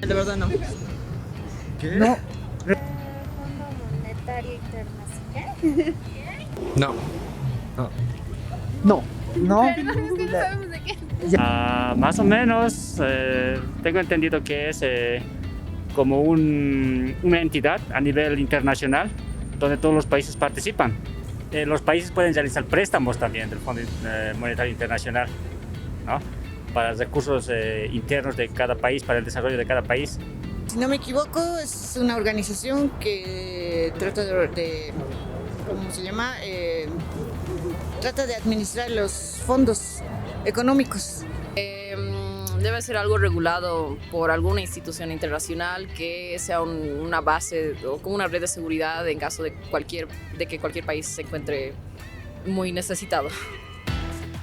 De verdad no. ¿Qué? No, Fondo Monetario Internacional. No. No. no, no. Perdón, es que no sabemos de qué. Más o menos, tengo entendido que es como una entidad a nivel internacional donde todos los países participan. Los países pueden realizar préstamos también del Fondo Monetario Internacional, ¿no? Para recursos internos de cada país, para el desarrollo de cada país. Si no me equivoco, es una organización que trata de ¿cómo se llama? Trata de administrar los fondos económicos. Debe ser algo regulado por alguna institución internacional que sea una base o como una red de seguridad en caso de que cualquier país se encuentre muy necesitado.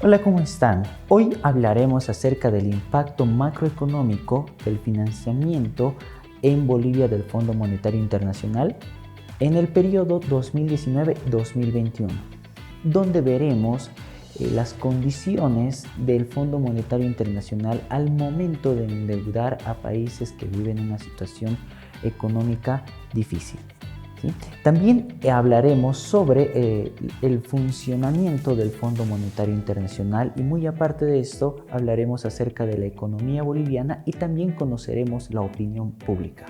Hola, ¿cómo están? Hoy hablaremos acerca del impacto macroeconómico del financiamiento en Bolivia del Fondo Monetario Internacional en el periodo 2019-2021, donde veremos las condiciones del Fondo Monetario Internacional al momento de endeudar a países que viven una situación económica difícil. ¿Sí? También hablaremos sobre el funcionamiento del Fondo Monetario Internacional y muy aparte de esto hablaremos acerca de la economía boliviana y también conoceremos la opinión pública.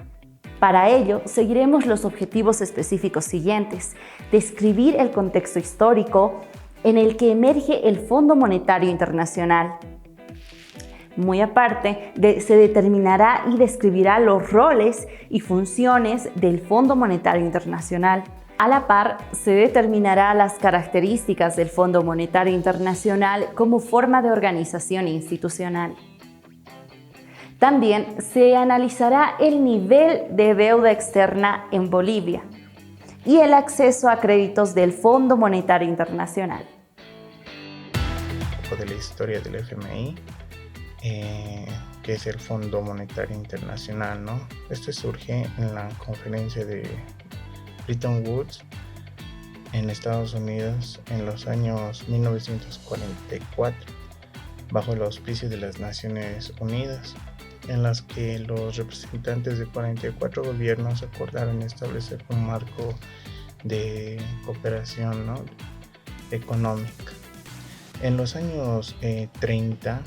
Para ello, seguiremos los objetivos específicos siguientes: describir el contexto histórico en el que emerge el Fondo Monetario Internacional. Muy aparte, se determinará y describirá los roles y funciones del Fondo Monetario Internacional. A la par, se determinará las características del Fondo Monetario Internacional como forma de organización institucional. También se analizará el nivel de deuda externa en Bolivia y el acceso a créditos del Fondo Monetario Internacional. Un poco de la historia del FMI, que es el Fondo Monetario Internacional, ¿no? Esto surge en la conferencia de Bretton Woods en Estados Unidos en los años 1944, bajo el auspicio de las Naciones Unidas, en las que los representantes de 44 gobiernos acordaron establecer un marco de cooperación, ¿no?, económica. En los años 30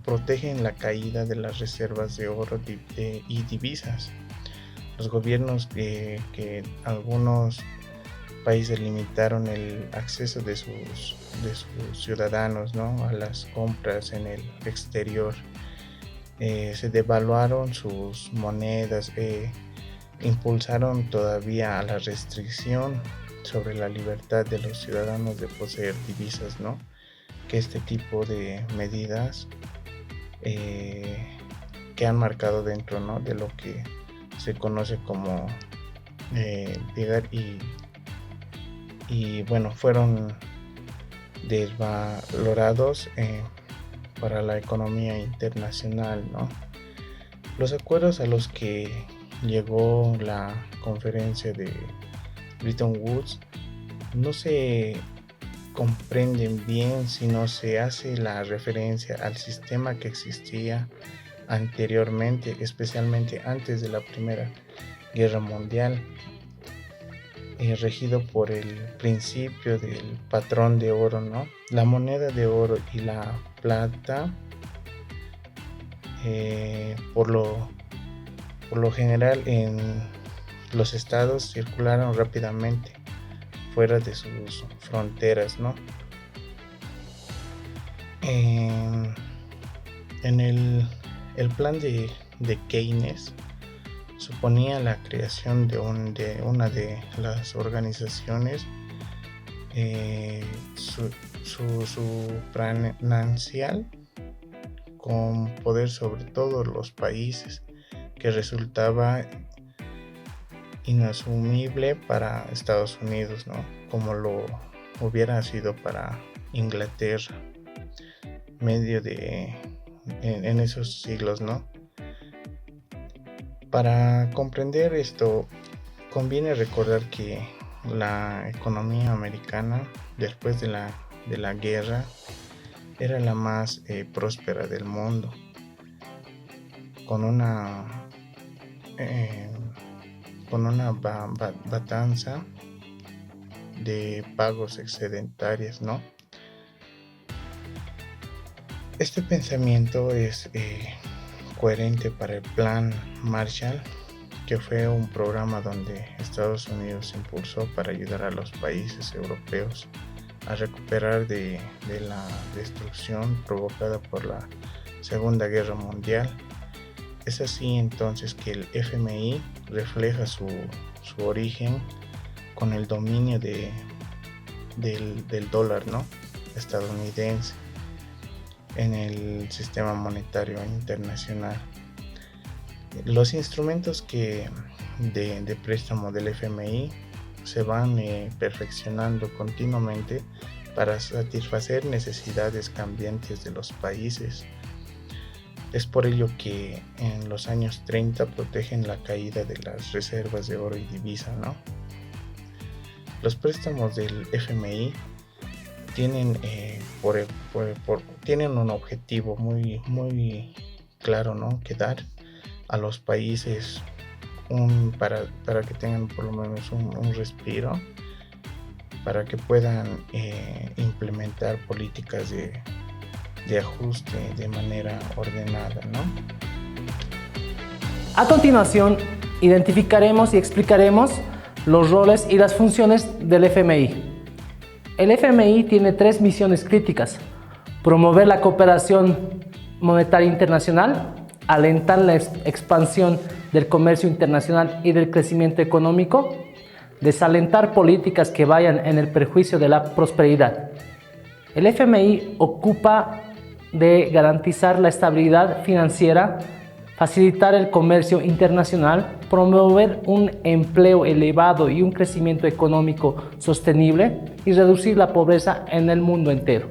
protegen la caída de las reservas de oro y divisas. Los gobiernos que algunos países limitaron el acceso de sus ciudadanos, ¿no?, a las compras en el exterior. Se devaluaron sus monedas, impulsaron todavía a la restricción sobre la libertad de los ciudadanos de poseer divisas, ¿no? Que este tipo de medidas que han marcado dentro, ¿no?, de lo que se conoce como y bueno, fueron desvalorados para la economía internacional, ¿no? Los acuerdos a los que llegó la conferencia de Bretton Woods no se comprenden bien si no se hace la referencia al sistema que existía anteriormente, especialmente antes de la Primera Guerra Mundial, regido por el principio del patrón de oro, ¿no? La moneda de oro y la plata, por lo general en los estados circularon rápidamente fuera de sus fronteras, ¿no? En el plan de Keynes suponía la creación de una de las organizaciones supranacional con poder sobre todos los países, que resultaba inasumible para Estados Unidos, ¿no?, como lo hubiera sido para Inglaterra en esos siglos, ¿no? Para comprender esto, conviene recordar que la economía americana, después de la guerra, era la más próspera del mundo, con una batanza de pagos excedentarios, ¿no? Este pensamiento es coherente para el Plan Marshall, que fue un programa donde Estados Unidos impulsó para ayudar a los países europeos a recuperar de la destrucción provocada por la Segunda Guerra Mundial. Es así entonces que el FMI refleja su origen con el dominio del dólar, ¿no?, estadounidense en el sistema monetario internacional. Los instrumentos de préstamo del FMI se van perfeccionando continuamente para satisfacer necesidades cambiantes de los países. Es por ello que en los años 30 protegen la caída de las reservas de oro y divisa, ¿no? Los préstamos del FMI tienen, tienen un objetivo muy claro, ¿no?, que dar a los países para que tengan por lo menos un respiro, para que puedan implementar políticas de ajuste de manera ordenada, ¿no? A continuación, identificaremos y explicaremos los roles y las funciones del FMI. El FMI tiene 3 misiones críticas: promover la cooperación monetaria internacional, alentar la expansión del comercio internacional y del crecimiento económico, desalentar políticas que vayan en el perjuicio de la prosperidad. El FMI ocupa de garantizar la estabilidad financiera, facilitar el comercio internacional, promover un empleo elevado y un crecimiento económico sostenible y reducir la pobreza en el mundo entero.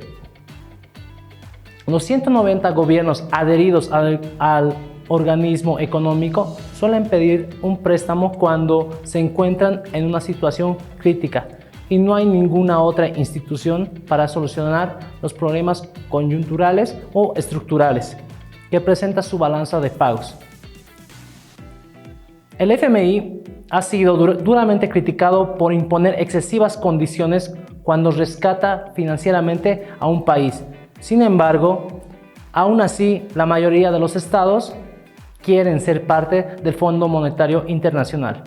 Los 190 gobiernos adheridos al organismo económico suelen pedir un préstamo cuando se encuentran en una situación crítica y no hay ninguna otra institución para solucionar los problemas coyunturales o estructurales que presenta su balanza de pagos. El FMI ha sido duramente criticado por imponer excesivas condiciones cuando rescata financieramente a un país. Sin embargo, aún así, la mayoría de los estados quieren ser parte del Fondo Monetario Internacional.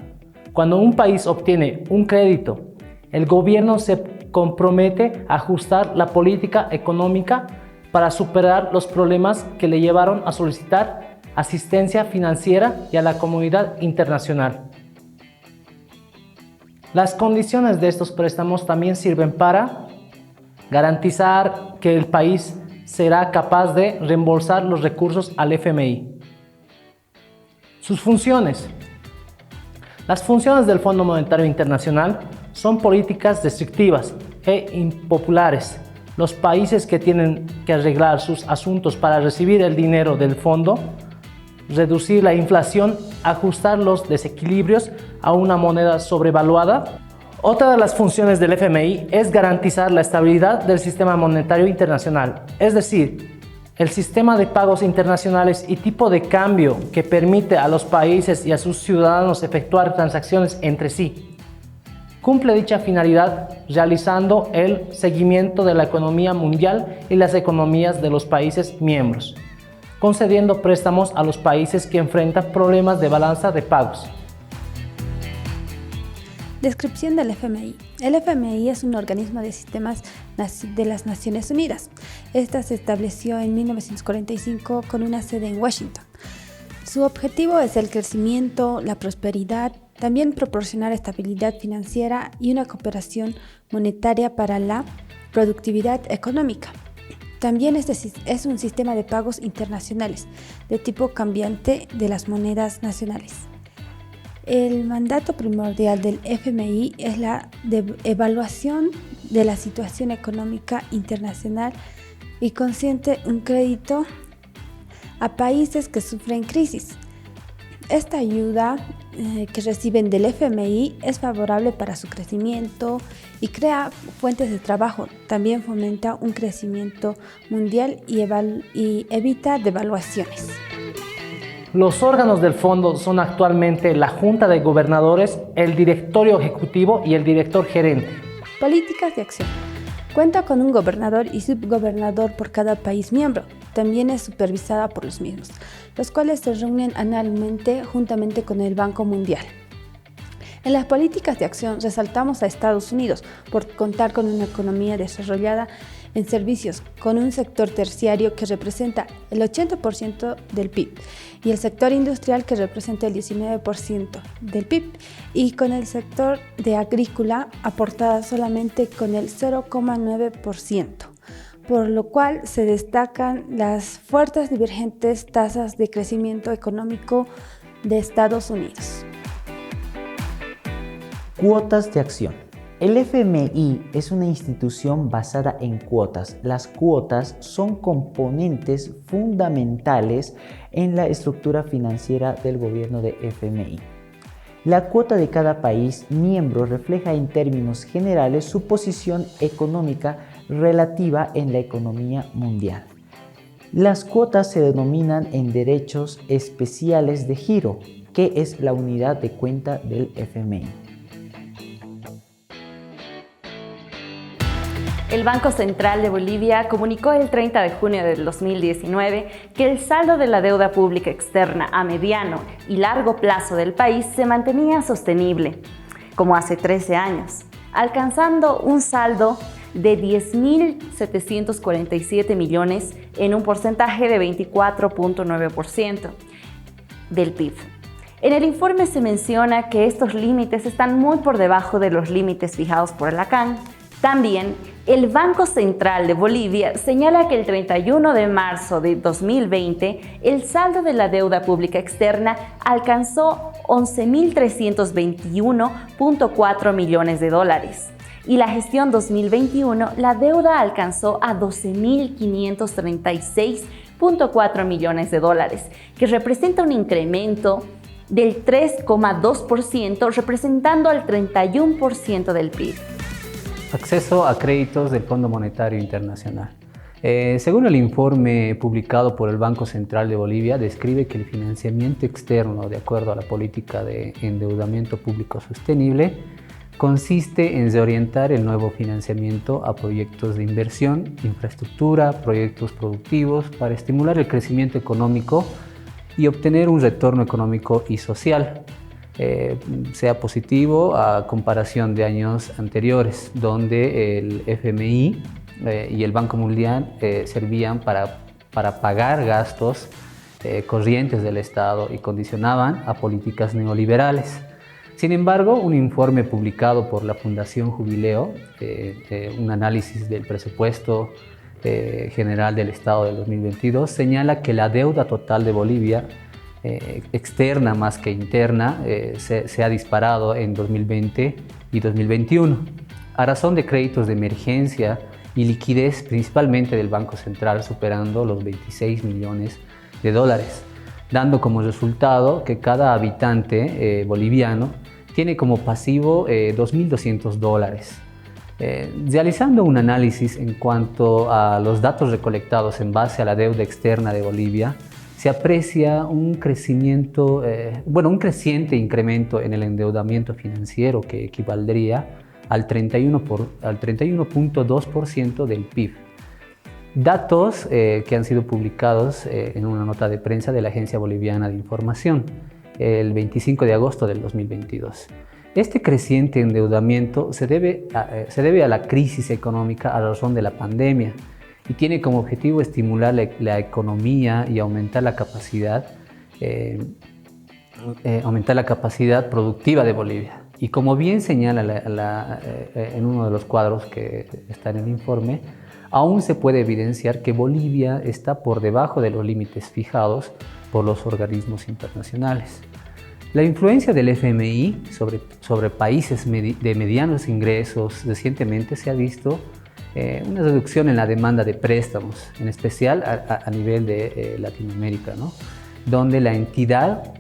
Cuando un país obtiene un crédito, el gobierno se compromete a ajustar la política económica para superar los problemas que le llevaron a solicitar asistencia financiera y a la comunidad internacional. Las condiciones de estos préstamos también sirven para garantizar que el país será capaz de reembolsar los recursos al FMI. Sus funciones. Las funciones del Fondo Monetario Internacional son políticas restrictivas e impopulares. Los países que tienen que arreglar sus asuntos para recibir el dinero del fondo, reducir la inflación, ajustar los desequilibrios a una moneda sobrevaluada. Otra de las funciones del FMI es garantizar la estabilidad del sistema monetario internacional, es decir, el sistema de pagos internacionales y tipo de cambio que permite a los países y a sus ciudadanos efectuar transacciones entre sí. Cumple dicha finalidad realizando el seguimiento de la economía mundial y las economías de los países miembros, concediendo préstamos a los países que enfrentan problemas de balanza de pagos. Descripción del FMI. El FMI es un organismo de sistemas de las Naciones Unidas. Esta se estableció en 1945 con una sede en Washington. Su objetivo es el crecimiento, la prosperidad, también proporcionar estabilidad financiera y una cooperación monetaria para la productividad económica. También es un sistema de pagos internacionales de tipo cambiante de las monedas nacionales. El mandato primordial del FMI es la evaluación de la situación económica internacional y consiente un crédito a países que sufren crisis. Esta ayuda que reciben del FMI es favorable para su crecimiento y crea fuentes de trabajo. También fomenta un crecimiento mundial y evita devaluaciones. Los órganos del fondo son actualmente la Junta de Gobernadores, el Directorio Ejecutivo y el Director Gerente. Políticas de acción. Cuenta con un gobernador y subgobernador por cada país miembro. También es supervisada por los mismos, los cuales se reúnen anualmente juntamente con el Banco Mundial. En las políticas de acción resaltamos a Estados Unidos por contar con una economía desarrollada en servicios, con un sector terciario que representa el 80% del PIB y el sector industrial que representa el 19% del PIB, y con el sector de agrícola aportada solamente con el 0,9%, por lo cual se destacan las fuertes divergentes tasas de crecimiento económico de Estados Unidos. Cuotas de acción. El FMI es una institución basada en cuotas. Las cuotas son componentes fundamentales en la estructura financiera del gobierno de FMI. La cuota de cada país miembro refleja en términos generales su posición económica relativa en la economía mundial. Las cuotas se denominan en derechos especiales de giro, que es la unidad de cuenta del FMI. El Banco Central de Bolivia comunicó el 30 de junio del 2019 que el saldo de la deuda pública externa a mediano y largo plazo del país se mantenía sostenible, como hace 13 años, alcanzando un saldo de 10.747 millones en un porcentaje de 24.9% del PIB. En el informe se menciona que estos límites están muy por debajo de los límites fijados por la CAN. También, el Banco Central de Bolivia señala que el 31 de marzo de 2020 el saldo de la deuda pública externa alcanzó 11.321.4 millones de dólares y la gestión 2021 la deuda alcanzó a 12.536.4 millones de dólares, que representa un incremento del 3,2%, representando al 31% del PIB. Acceso a créditos del Fondo Monetario Internacional. Según el informe publicado por el Banco Central de Bolivia, describe que el financiamiento externo, de acuerdo a la política de endeudamiento público sostenible, consiste en reorientar el nuevo financiamiento a proyectos de inversión, infraestructura, proyectos productivos para estimular el crecimiento económico y obtener un retorno económico y social. Sea positivo a comparación de años anteriores, donde el FMI y el Banco Mundial servían para pagar gastos corrientes del Estado y condicionaban a políticas neoliberales. Sin embargo, un informe publicado por la Fundación Jubileo, un análisis del presupuesto general del Estado del 2022, señala que la deuda total de Bolivia externa más que interna se ha disparado en 2020 y 2021 a razón de créditos de emergencia y liquidez principalmente del Banco Central superando los 26 millones de dólares, dando como resultado que cada habitante boliviano tiene como pasivo 2.200 dólares. Realizando un análisis en cuanto a los datos recolectados en base a la deuda externa de Bolivia, se aprecia un creciente incremento en el endeudamiento financiero que equivaldría al 31.2% del PIB. Datos que han sido publicados en una nota de prensa de la Agencia Boliviana de Información el 25 de agosto del 2022. Este creciente endeudamiento se debe a la crisis económica a razón de la pandemia, y tiene como objetivo estimular la economía y aumentar la capacidad productiva de Bolivia. Y como bien señala en uno de los cuadros que está en el informe, aún se puede evidenciar que Bolivia está por debajo de los límites fijados por los organismos internacionales. La influencia del FMI sobre países de medianos ingresos recientemente se ha visto una reducción en la demanda de préstamos, en especial a nivel de Latinoamérica, ¿no? Donde la entidad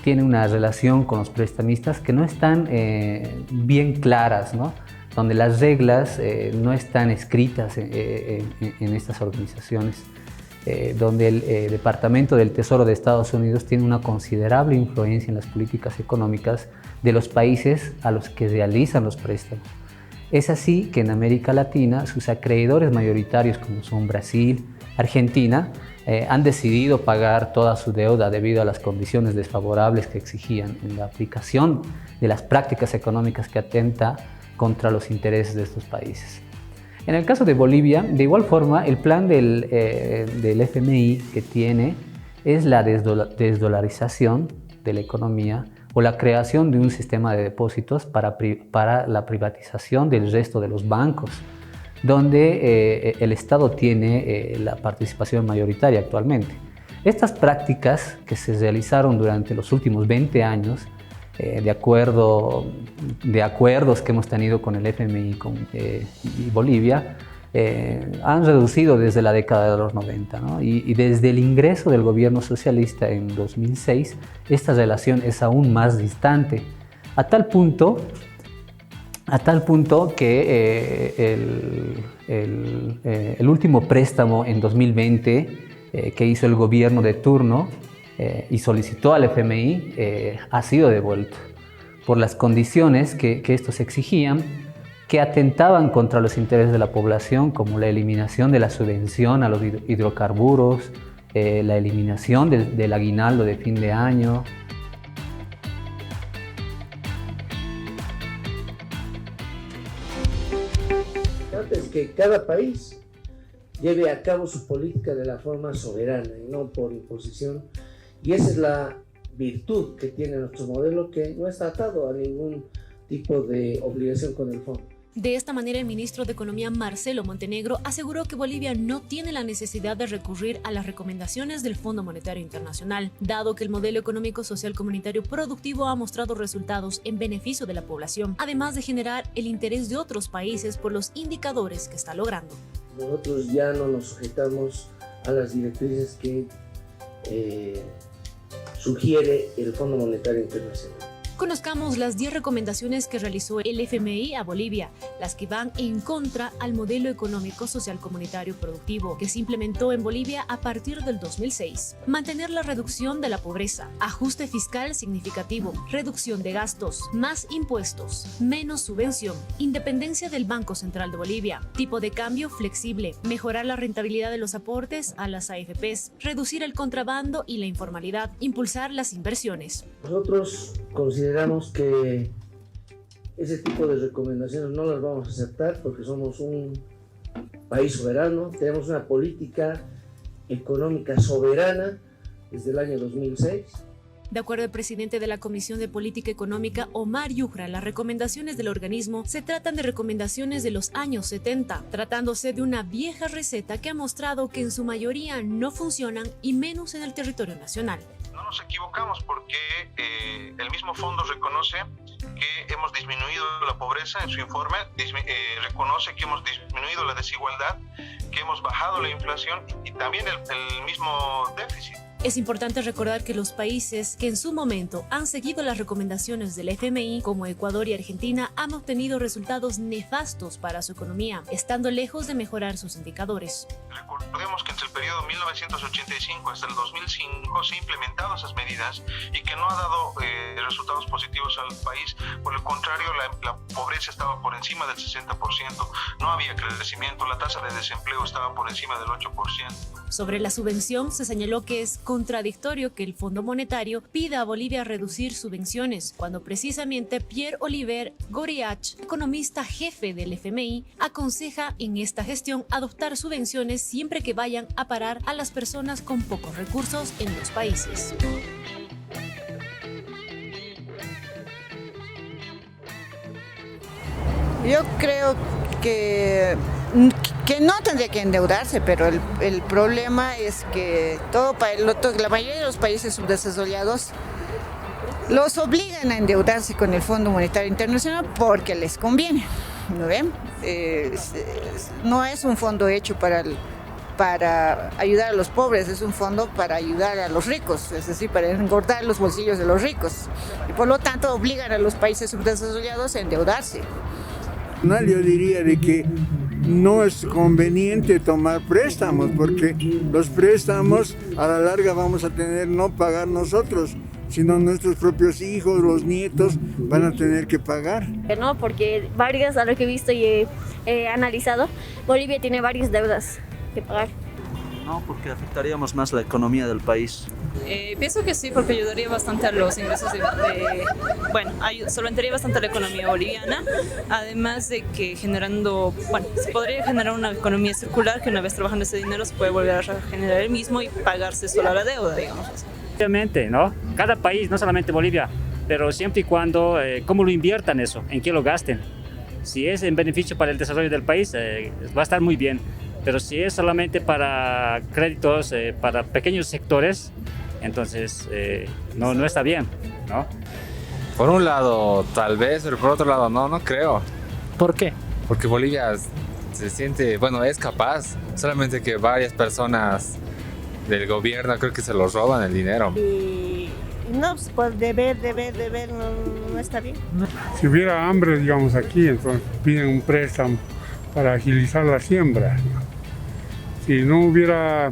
tiene una relación con los prestamistas que no están bien claras, ¿no? Donde las reglas no están escritas en estas organizaciones. donde el Departamento del Tesoro de Estados Unidos tiene una considerable influencia en las políticas económicas de los países a los que realizan los préstamos. Es así que en América Latina sus acreedores mayoritarios, como son Brasil, Argentina, han decidido pagar toda su deuda debido a las condiciones desfavorables que exigían en la aplicación de las prácticas económicas que atenta contra los intereses de estos países. En el caso de Bolivia, de igual forma, el plan del FMI que tiene es la desdolarización de la economía o la creación de un sistema de depósitos para la privatización del resto de los bancos, donde el Estado tiene la participación mayoritaria actualmente. Estas prácticas que se realizaron durante los últimos 20 años, de acuerdos que hemos tenido con el FMI y Bolivia, han reducido desde la década de los 90, ¿no? Y desde el ingreso del gobierno socialista en 2006, esta relación es aún más distante, a tal punto que el último préstamo en 2020 que hizo el gobierno de turno y solicitó al FMI ha sido devuelto por las condiciones que estos exigían, que atentaban contra los intereses de la población, como la eliminación de la subvención a los hidrocarburos, la eliminación del aguinaldo de fin de año. Es que cada país lleve a cabo su política de la forma soberana y no por imposición, y esa es la virtud que tiene nuestro modelo, que no está atado a ningún tipo de obligación con el fondo. De esta manera, el ministro de Economía, Marcelo Montenegro, aseguró que Bolivia no tiene la necesidad de recurrir a las recomendaciones del Fondo Monetario Internacional, dado que el modelo económico social comunitario productivo ha mostrado resultados en beneficio de la población, además de generar el interés de otros países por los indicadores que está logrando. Nosotros ya no nos sujetamos a las directrices que sugiere el Fondo Monetario Internacional. Conozcamos las 10 recomendaciones que realizó el FMI a Bolivia, las que van en contra al modelo económico social comunitario productivo que se implementó en Bolivia a partir del 2006. Mantener la reducción de la pobreza, ajuste fiscal significativo, reducción de gastos, más impuestos, menos subvención, independencia del Banco Central de Bolivia, tipo de cambio flexible, mejorar la rentabilidad de los aportes a las AFPs, reducir el contrabando y la informalidad, impulsar las inversiones. Nosotros consideramos que ese tipo de recomendaciones no las vamos a aceptar porque somos un país soberano, tenemos una política económica soberana desde el año 2006. De acuerdo al presidente de la Comisión de Política Económica, Omar Yujra, las recomendaciones del organismo se tratan de recomendaciones de los años 70, tratándose de una vieja receta que ha mostrado que en su mayoría no funcionan y menos en el territorio nacional. No nos equivocamos porque el mismo fondo reconoce que hemos disminuido la pobreza en su informe, reconoce que hemos disminuido la desigualdad, que hemos bajado la inflación y también el mismo déficit. Es importante recordar que los países que en su momento han seguido las recomendaciones del FMI, como Ecuador y Argentina, han obtenido resultados nefastos para su economía, estando lejos de mejorar sus indicadores. Recordemos que entre el periodo 1985 hasta el 2005 se han implementado esas medidas y que no ha dado resultados positivos al país. Por el contrario, la pobreza estaba por encima del 60%, no había crecimiento, la tasa de desempleo estaba por encima del 8%. Sobre la subvención, se señaló que es contradictorio que el Fondo Monetario pida a Bolivia reducir subvenciones, cuando precisamente Pierre Olivier Goriach, economista jefe del FMI, aconseja en esta gestión adoptar subvenciones siempre que vayan a parar a las personas con pocos recursos en los países. Yo creo que no tendría que endeudarse, pero el problema es que la mayoría de los países subdesarrollados los obligan a endeudarse con el Fondo Monetario Internacional porque les conviene, ¿no ven? No es un fondo hecho para ayudar a los pobres, es un fondo para ayudar a los ricos, es decir, para engordar los bolsillos de los ricos. Y por lo tanto obligan a los países subdesarrollados a endeudarse. Yo diría de que no es conveniente tomar préstamos, porque los préstamos a la larga vamos a tener no pagar nosotros, sino nuestros propios hijos, los nietos van a tener que pagar. No, porque varias, a lo que he visto y he analizado, Bolivia tiene varias deudas que pagar. No, porque afectaríamos más la economía del país. Pienso que sí, porque ayudaría bastante a los ingresos solventaría bastante a la economía boliviana, además de que se podría generar una economía circular que una vez trabajando ese dinero se puede volver a generar el mismo y pagarse sola la deuda, digamos así. Obviamente, ¿no? Cada país, no solamente Bolivia, pero siempre y cuando, cómo lo inviertan eso, en qué lo gasten. Si es en beneficio para el desarrollo del país, va a estar muy bien. Pero si es solamente para créditos, para pequeños sectores, entonces no está bien, ¿no? Por un lado, tal vez, pero por otro lado, no creo. ¿Por qué? Porque Bolivia se siente, es capaz, solamente que varias personas del gobierno creo que se los roban el dinero. Y no, pues deber no está bien. Si hubiera hambre, digamos, aquí, entonces piden un préstamo para agilizar la siembra. Si no hubiera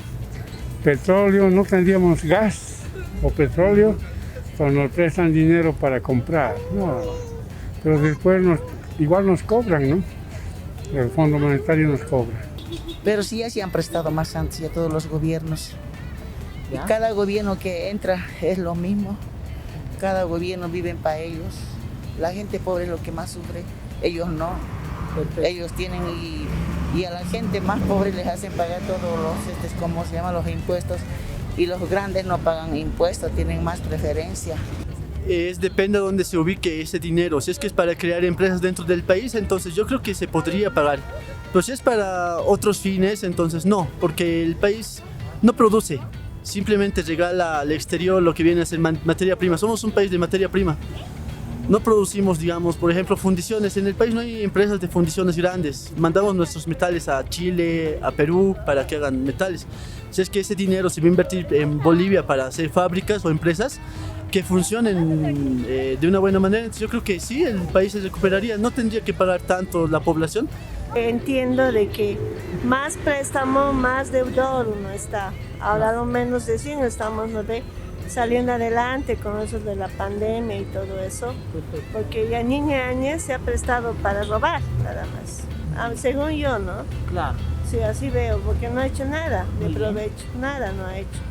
petróleo, no tendríamos gas o petróleo, pues nos prestan dinero para comprar. No, pero después igual nos cobran, ¿no? El Fondo Monetario nos cobra. Pero sí ya se han prestado más antes a todos los gobiernos. Y cada gobierno que entra es lo mismo. Cada gobierno vive para ellos. La gente pobre es lo que más sufre, ellos no. Perfecto. Ellos tienen y a la gente más pobre les hacen pagar todos los, los impuestos, y los grandes no pagan impuestos, tienen más preferencia. Depende de dónde se ubique ese dinero. Si es que es para crear empresas dentro del país, entonces yo creo que se podría pagar. Pero si es para otros fines, entonces no, porque el país no produce, simplemente regala al exterior lo que viene a ser materia prima. Somos un país de materia prima. No producimos, digamos, por ejemplo, fundiciones. En el país no hay empresas de fundiciones grandes. Mandamos nuestros metales a Chile, a Perú, para que hagan metales. Si es que ese dinero se va a invertir en Bolivia para hacer fábricas o empresas que funcionen de una buena manera, entonces yo creo que sí, el país se recuperaría. No tendría que pagar tanto la población. Entiendo de que más préstamo, más deudor uno está. Ahora lo menos de 100 estamos, ¿no ve? Saliendo adelante con eso de la pandemia y todo eso, porque ya niña se ha prestado para robar, nada más. Según yo, ¿no? Claro. Sí, así veo, porque no ha hecho nada de provecho, nada no ha hecho.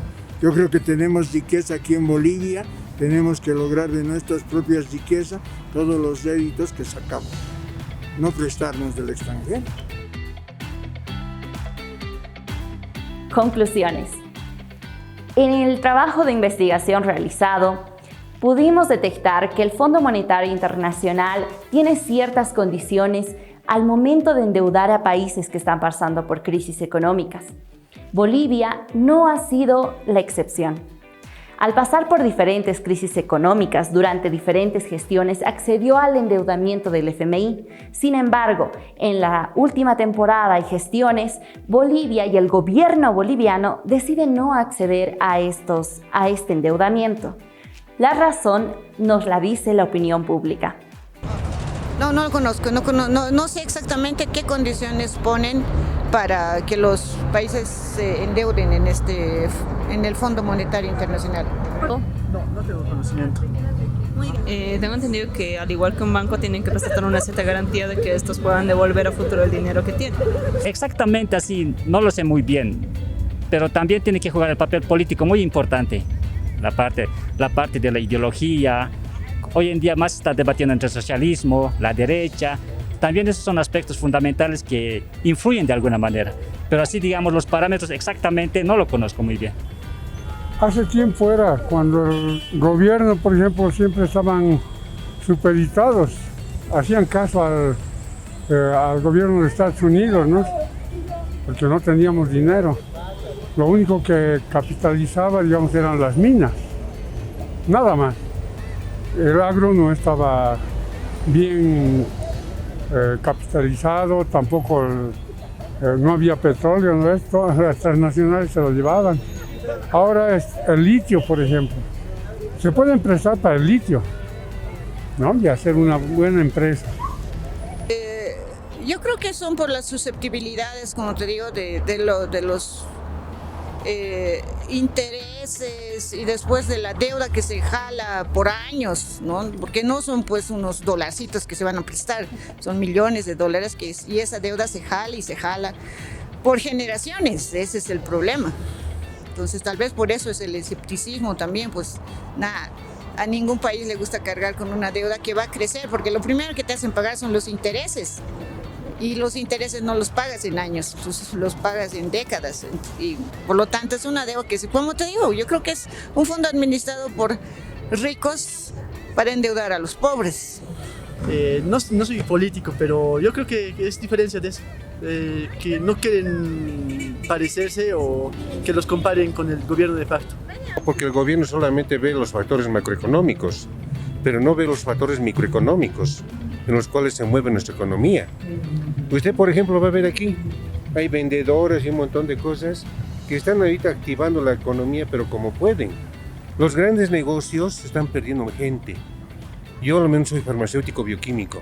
Yo creo que tenemos riqueza aquí en Bolivia, tenemos que lograr de nuestras propias riquezas todos los réditos que sacamos, no prestarnos del extranjero. Conclusiones. En el trabajo de investigación realizado, pudimos detectar que el Fondo Monetario Internacional tiene ciertas condiciones al momento de endeudar a países que están pasando por crisis económicas. Bolivia no ha sido la excepción. Al pasar por diferentes crisis económicas durante diferentes gestiones, accedió al endeudamiento del FMI. Sin embargo, en la última temporada y gestiones, Bolivia y el gobierno boliviano deciden no acceder a este endeudamiento. La razón nos la dice la opinión pública. No lo conozco, no sé exactamente qué condiciones ponen para que los países se endeuden en el Fondo Monetario Internacional. No tengo conocimiento. Tengo entendido que al igual que un banco tienen que prestar una cierta garantía de que estos puedan devolver a futuro el dinero que tienen. Exactamente así, no lo sé muy bien, pero también tiene que jugar el papel político muy importante, la parte de la ideología. Hoy en día más se está debatiendo entre el socialismo, la derecha. También esos son aspectos fundamentales que influyen de alguna manera. Pero así, digamos, los parámetros exactamente no lo conozco muy bien. Hace tiempo era cuando el gobierno, por ejemplo, siempre estaban supeditados, hacían caso al gobierno de Estados Unidos, ¿no? Porque no teníamos dinero. Lo único que capitalizaba, digamos, eran las minas, nada más. El agro no estaba bien capitalizado, tampoco no había petróleo, ¿no? Todas las transnacionales se lo llevaban. Ahora es el litio, por ejemplo. Se puede prestar para el litio, ¿no? Y hacer una buena empresa. Yo creo que son por las susceptibilidades, como te digo, de los intereses y después de la deuda que se jala por años, ¿no? Porque no son pues unos dolarcitos que se van a prestar, son millones de dólares y esa deuda se jala y se jala por generaciones, ese es el problema. Entonces tal vez por eso es el escepticismo también, pues nada, a ningún país le gusta cargar con una deuda que va a crecer, porque lo primero que te hacen pagar son los intereses. Y los intereses no los pagas en años, los pagas en décadas. Y por lo tanto es una deuda que, como te digo, yo creo que es un fondo administrado por ricos para endeudar a los pobres. No soy político, pero yo creo que es diferencia de eso. Que no quieren parecerse o que los comparen con el gobierno de facto. Porque el gobierno solamente ve los factores macroeconómicos, pero no ve los factores microeconómicos en los cuales se mueve nuestra economía. Usted, por ejemplo, va a ver aquí, hay vendedores y un montón de cosas que están ahorita activando la economía, pero como pueden. Los grandes negocios están perdiendo gente. Yo al menos soy farmacéutico bioquímico,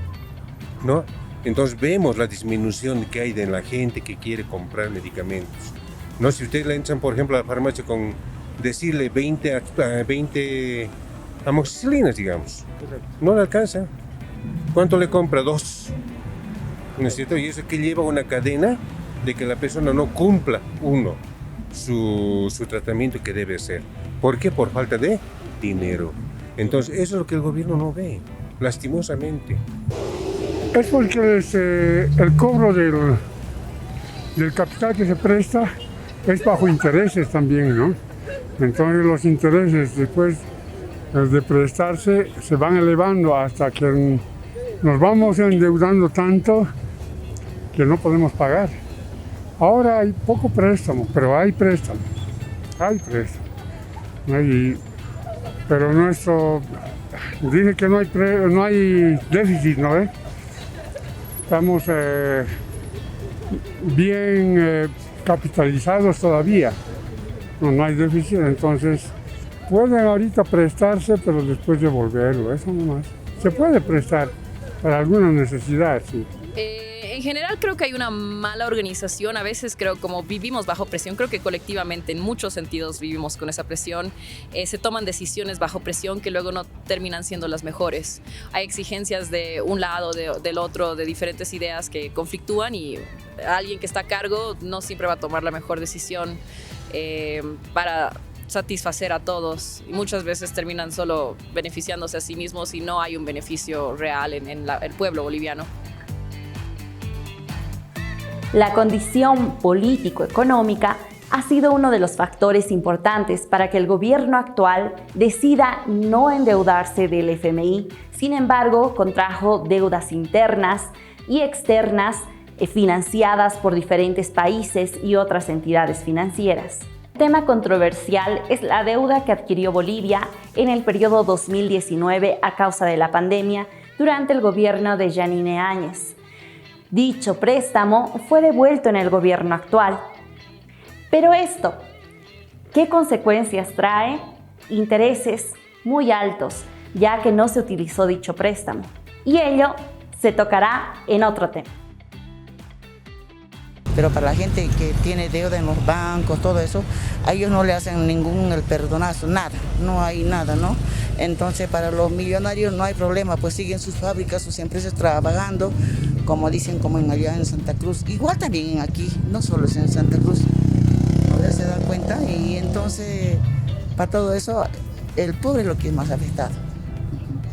¿no? Entonces vemos la disminución que hay de la gente que quiere comprar medicamentos. ¿No? Si ustedes le entran, por ejemplo, a la farmacia con decirle 20 amoxicilinas, digamos, no le alcanza. ¿Cuánto le compra? 2. ¿No es cierto? Y eso que lleva una cadena de que la persona no cumpla, su tratamiento que debe ser. ¿Por qué? Por falta de dinero. Entonces, eso es lo que el gobierno no ve, lastimosamente. Es porque el cobro del capital que se presta es bajo intereses también, ¿no? Entonces los intereses después de prestarse se van elevando hasta que nos vamos endeudando tanto que no podemos pagar. Ahora hay poco préstamo, pero hay préstamo. Pero nuestro dice que no hay déficit, ¿no? Estamos bien capitalizados todavía, no hay déficit, entonces pueden ahorita prestarse, pero después devolverlo, eso nomás. Se puede prestar para alguna necesidad, sí. En general creo que hay una mala organización, a veces creo como vivimos bajo presión, creo que colectivamente en muchos sentidos vivimos con esa presión, se toman decisiones bajo presión que luego no terminan siendo las mejores. Hay exigencias de un lado, del otro, de diferentes ideas que conflictúan y alguien que está a cargo no siempre va a tomar la mejor decisión para satisfacer a todos y muchas veces terminan solo beneficiándose a sí mismos y no hay un beneficio real en el pueblo boliviano. La condición político-económica ha sido uno de los factores importantes para que el gobierno actual decida no endeudarse del FMI. Sin embargo, contrajo deudas internas y externas financiadas por diferentes países y otras entidades financieras. Un tema controversial es la deuda que adquirió Bolivia en el periodo 2019 a causa de la pandemia durante el gobierno de Yanine Áñez. Dicho préstamo fue devuelto en el gobierno actual. Pero esto, ¿qué consecuencias trae? Intereses muy altos, ya que no se utilizó dicho préstamo. Y ello se tocará en otro tema. Pero para la gente que tiene deuda en los bancos, todo eso, a ellos no le hacen ningún el perdonazo, nada, no hay nada, ¿no? Entonces para los millonarios no hay problema, pues siguen sus fábricas, sus empresas trabajando, como dicen, como allá en Santa Cruz, igual también aquí, no solo es en Santa Cruz, ¿no se dan cuenta? Y entonces para todo eso el pobre es lo que es más afectado.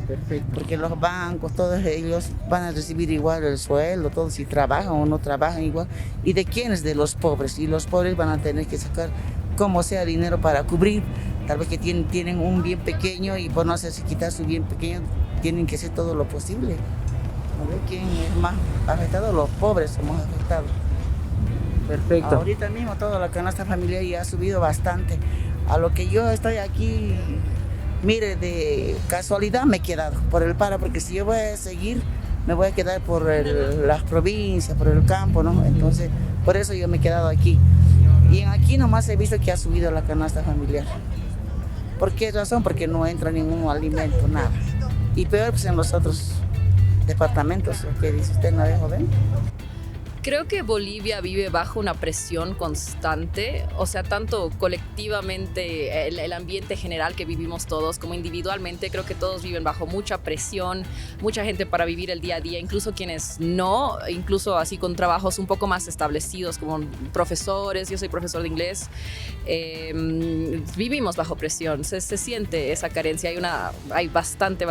Perfecto. Porque los bancos, todos ellos van a recibir igual el sueldo, todos si trabajan o no trabajan igual. ¿Y de quiénes? De los pobres. Y los pobres van a tener que sacar como sea dinero para cubrir. Tal vez que tienen un bien pequeño y por no hacerse quitar su bien pequeño, tienen que hacer todo lo posible. A ver quién es más afectado, los pobres somos afectados. Perfecto. Ahorita mismo toda la canasta familiar ya ha subido bastante. A lo que yo estoy aquí, mire, de casualidad me he quedado por el paro, porque si yo voy a seguir, me voy a quedar por las provincias, por el campo, ¿no? Entonces, por eso yo me he quedado aquí. Y aquí nomás he visto que ha subido la canasta familiar. ¿Por qué razón? Porque no entra ningún alimento, nada. Y peor pues en los otros departamentos, ¿qué dice usted, no es joven? Creo que Bolivia vive bajo una presión constante, o sea, tanto colectivamente, el ambiente general que vivimos todos, como individualmente, creo que todos viven bajo mucha presión, mucha gente para vivir el día a día, incluso quienes no, incluso así con trabajos un poco más establecidos, como profesores, yo soy profesor de inglés, vivimos bajo presión, se siente esa carencia, hay bastante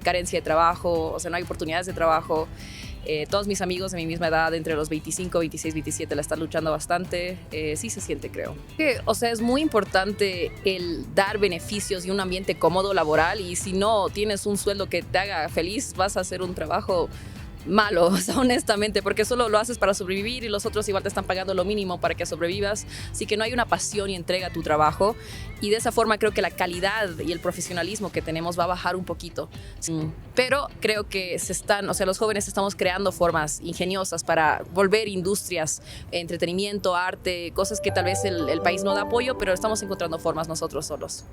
carencia de trabajo, o sea, no hay oportunidades de trabajo. Todos mis amigos de mi misma edad, entre los 25, 26, 27, la están luchando bastante. Sí se siente, creo. O sea, es muy importante el dar beneficios y un ambiente cómodo laboral, y si no tienes un sueldo que te haga feliz, vas a hacer un trabajo malo, o sea, honestamente, porque solo lo haces para sobrevivir y los otros igual te están pagando lo mínimo para que sobrevivas, así que no hay una pasión y entrega a tu trabajo, y de esa forma creo que la calidad y el profesionalismo que tenemos va a bajar un poquito. Pero creo que los jóvenes estamos creando formas ingeniosas para volver industrias, entretenimiento, arte, cosas que tal vez el país no da apoyo, pero estamos encontrando formas nosotros solos.